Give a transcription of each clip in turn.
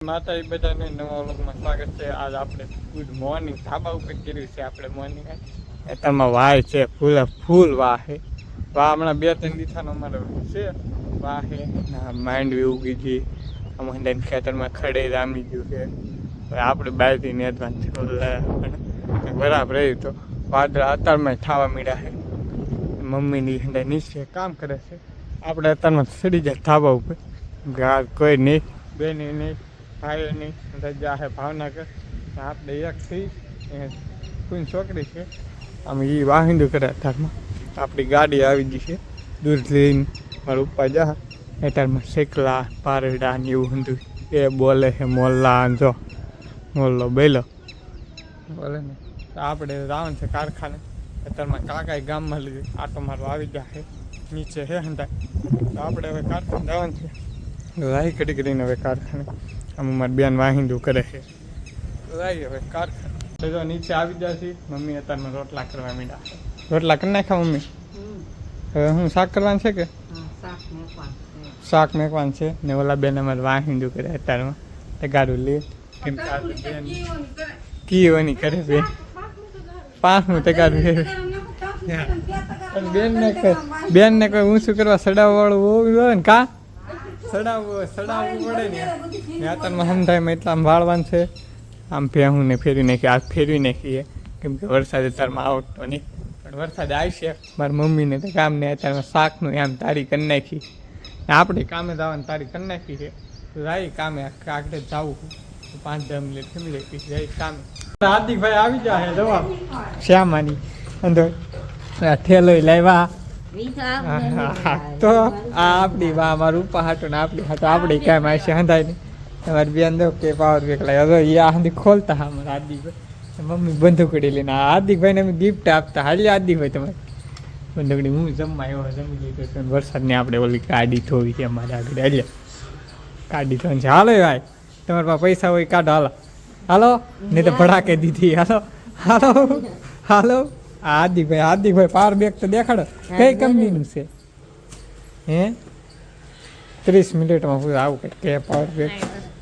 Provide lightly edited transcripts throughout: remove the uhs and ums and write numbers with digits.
માતાજી બધાને નવા વ્લોગમાં સ્વાગત છે. આજ આપણે ગુડ મોર્નિંગ ધાબા ઉપર કર્યું છે. આપણે મોર્નિંગ એતામાં વાય છે, ફૂલ વાહ છે. વાહ હમણાં 2-3 દિવસનો અમારો છે વાહ છે. માંડવી ઉગી ગઈ, અમારે ખેતરમાં ખડે રામી ગયું છે. હવે આપણે બહારથી નેદવાનું છે બરાબર રહ્યું તો વાદળા અત્યારમાં થવા મીડ્યા છે. મમ્મીની હંડા નીચે કામ કરે છે. આપણે અત્યારમાં ચડી જાય ધાબા ઉપર, કોઈ નહીં, બેન નહીં, ભાઈઓ નહીં, રજા છે ભાવનગર. આપણે એક થઈ કોઈ છોકરી છે આમ એ વાહિંદુ કરે. અત્યારમાં આપણી ગાડી આવી ગઈ છે દૂર લઈને મારા ઉપર જા. અત્યારમાં શેકલા પારડા ને એવું હંધું એ બોલે છે. મોલ્લા જો મોલ્લો બેલો બોલે ને. તો આપણે જવાનું છે કારખાને. અત્યારમાં કાકાએ ગામમાં લીધી આટો મારો આવી ગયા છે, નીચે છે હંધાય. તો આપણે હવે કારખાને જવાનું છે. રાહી કટી કરીને હવે કારખાને. આમ મારી બેન વાહિંદુ કરે છે. રાહી હવે કારખાને તો નીચે આવી જાય છે. મમ્મી અત્યારમાં રોટલા કરવા માંડ્યા. રોટલા કરી નાખ્યા મમ્મી? હવે હું શાક કરવાનું છે કે શાક મેકવાનું છે ને. ઓલા બેન અમારે વાહિંદુ કરે અત્યારમાં તગારું લે કેમ કીઓની કરે છે. 5નું તગારું બેન ને કોઈ ઊંચું કરવા સડાવવાળું હોવું હોય ને. કા સડાવવું પડે ને. અત્યારમાં સમજાયમાં એટલા આમ વાળવાનું છે. આમ ભેહું ને ફેરવી નાખીએ, આ ફેરવી નાખીએ કેમ કે વરસાદ અત્યારમાં આવતો નહીં. પણ વરસાદ આવશે. મારી મમ્મીને તો કામ ને અત્યારમાં શાકનું આમ તારી કરી નાખી. આપણે કામે જવાની તારી કરી નાખી છે. તો જાય કામે આગળ જવું 5-10 મિનિટ ફેમિલી પી જાય કામે. હાર્દિકભાઈ આવી જાય જવાબ શ્યામાની અંદર ઠેલો લાવ્યા. તો આ આપણી વા અમારું ઉપા હાટો ને આપણી હાટો આપણે કામ આવશે હંધાય નહીં. તમારી બેન દો કે પાવર બેક લાવ્યો એ આ હંધી ખોલતા હા અમારા હાર્દિકભાઈ. મમ્મી બંદૂકડી લઈને હાર્દિકભાઈને અમે ગિફ્ટ આપતા. હાલી હાર્દિકભાઈ તમારે બંદૂકડી હું જમવા આવ્યો જમી લીધું. વરસાદને આપણે ઓલી ગાડી ધોવી છે અમારે આગળ. હાલે ગાડી ધોવાની છે. હાલો ભાઈ તમારા પાસે પૈસા હોય કાઢો. હાલો હાલો નહીં તો ભડાકે દીધી. હાલો હાલો હાલો. હાર્દિકભાઈ પાવર બેક તો દેખાડો કઈ કંપનીનું છે? હે 30 મિનિટમાં પૂરું આવું કંઈક કે પાવર બેક.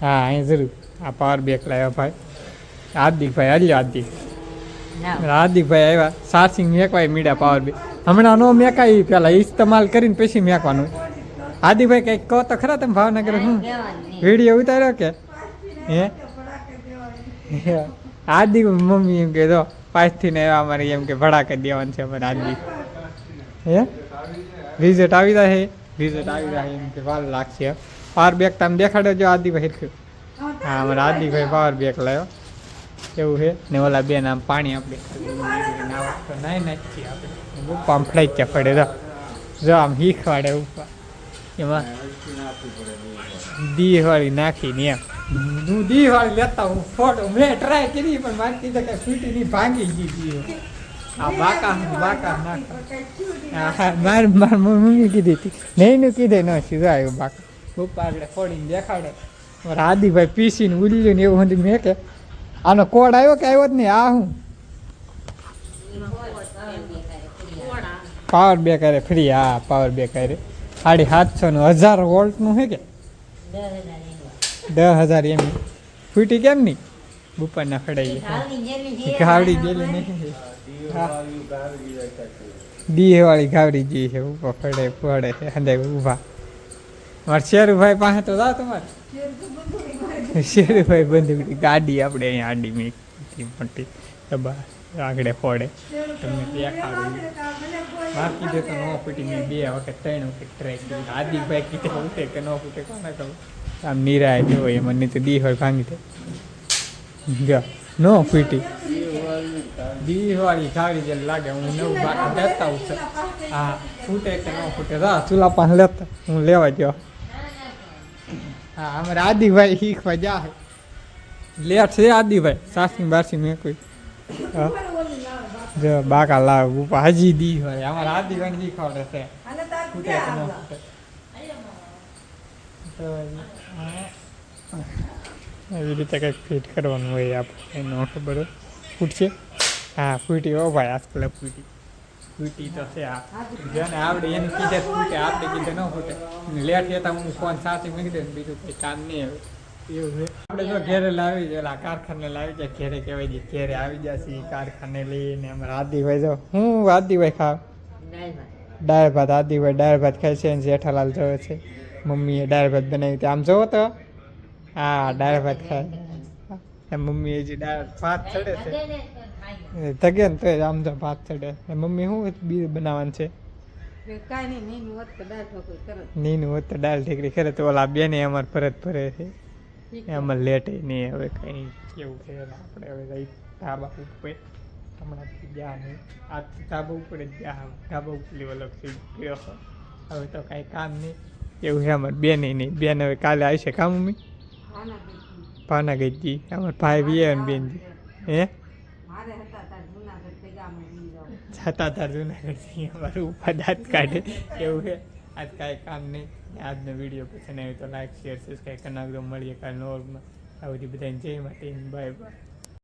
હા અહીં જરૂર આ પાવર બેક લાવ્યા ભાઈ હાર્દિકભાઈ. હાલ્યો હાર્દિકભાઈ આવ્યા. ચાર્જિંગ મેકવાય મીડા પાવર બેક હમણાં નો મેકાય. પેલા ઇસ્તેમાલ કરીને પછી મેકવાનું. હાર્દિકભાઈ કંઈક કહો તો ખરા તમે ભાવનગર હું વિડીયો ઉતાર્યો કે? હે હાર્દિક મમ્મી એમ કે જો 5થી ને એવા અમારે એમ કે ભડાકે દેવાનું છે અમારે હાર્દિક. હે રિઝલ્ટ આવી જાય. રિઝલ્ટ આવી જાય એમ કે વાર લાગશે. પાવર બેક તમે દેખાડો જો હાર્દિકભાઈ. હા અમારે હાર્દિકભાઈ પાવર બેક લાવ્યો એવું છે ને. ઓલા બેન આમ પાણી આપણે નાઈ નાખીએ આપણે ઉપર આમ ફ્લાઈ ત્યાં પડે જો આમ શીખવાડે ઉપર એમાં દીવાળી નાખીને એમ. હું દીવાળી લેતા હું ફોટો મેં ટ્રાય કરી પણ મારી કીધું કે ફૂટી ની ભાંગી ગઈ. આ બાકા નાખા મારી મમ્મી કીધી હતી નહીં નું કીધે ન સીધા આવ્યું બાકા ઉપર આગળ ફોડીને દેખાડે. મારા હાર્દિકભાઈ પીસીને ઉલ્યું ને એવું હતું. મેં કે આનો કોડ આવ્યો કે આવ્યો જ નહીં. આ હું પાવર બેક અરે ફ્રી. હા પાવર બેક અરે 750 1000 વોલ્ટનું છે કે 10,000 એમ ફૂટી કેમ નહીં બપોરના ફડાઈએ ગાવડી ગયેલી નહીં. દીવાળી ગાવડી ગઈ છે ઉપર ફડે પડે છે હંધે ઊભા. મારે શેરુભાઈ પાસે તો જાઓ તમારે. શેરુભાઈ બંદૂકડી ગાડી આપણે અહીંયા આડી મેં મોટી ડબ્બા આગળ ફોડે તમને દેખાડું. બાકી દે તો ન ફૂટી મેં 2 વખત 3 વખત ટ્રાય કરી. હાર્દિકભાઈ કીધે ફૂટે કે ન ફૂટે કોને કહું. આમ નિરાય જોઈ એમાં નહીં તો દીવાળી ભાંગી દે. ન ફૂટી દીવાળી ગાડી જે લાગે. હું નવું બાકી લેતા હું છે. હા ફૂટે કે ન ફૂટે રા ચૂલા પાસે લેતા હું લેવા ગયો. હા અમારે હાર્દિકભાઈ શીખવા જાય લેટ છે. હાર્દિકભાઈ સાસની બાસી મેં કોઈ જો બાકા લાવ ઉપર હજી દી હોય. અમારે હાર્દિકભાઈને શીખવાડે છે ફૂટે કે ન ફૂટે. એવી રીતે કંઈક ફિટ કરવાનું હોય આપણે એનો ખબર હોય. ફૂટશે? હા ફૂટી. ઓ ભાઈ આજકાલ ફૂટી તો છે. આ જેને આવડે એને કીધે ફૂટે, આપણે કીધે ન ફૂટે. લેટ જતા હું ફોન સાથે મૂકી દે બીજું કંઈ કામ નહીં આવે એવું છે. આપણે જો ઘેરે લાવી જાય કારખાને લાવી જાય ઘેરે કહેવાય છે ઘેરે આવી જશે કારખાને લઈને અમારે આદિભાઈ જો હું આદિભાઈ ખાવ દાળ ભાત આદિભાઈ દાળ ભાત ખાય છે અને જેઠાલાલ જોવે છે મમ્મીએ દાળ ભાત બનાવી હતી આમ જોવો તો હા દાળ ભાત ખાય મમ્મીએ જે દાળ ભાત ચડે છે તગે ને તો આમ તો ભાત ચડે મમ્મી શું બીજું બનાવવાનું છે નીનું હોત તો દાળ ઢીકરી કરે તો ઓલા બેને અમારે પરત ભરે છે એમાં લેટ નહીં હવે કંઈ કેવું છે આપણે હવે જઈ ધાબા ઉપર હમણાંથી ગયા નહીં આજથી ધાબા ઉપર જ ગયા ધાબા ઉપર અલગ થઈ ગયો હવે તો કાંઈ કામ નહીં એવું છે અમારે બેન નહીં બેન હવે કાલે આવશે કામ મમ્મી પાના ગઈ અમારે ભાઈ બી ને બેનજી હે છતાં તાર જુનાગઢથી અમારું ઉપર દાંત કાઢે એવું છે આજ કાંઈ કામ નહીં આજનો વિડીયો પસંદ આવ્યો તો લાઈક શેર સબસ્ક્રાઈબ કરી નાખજો મળીએ કાલે નોર્મલ આ બધી બધાને જય માતા બાય બાય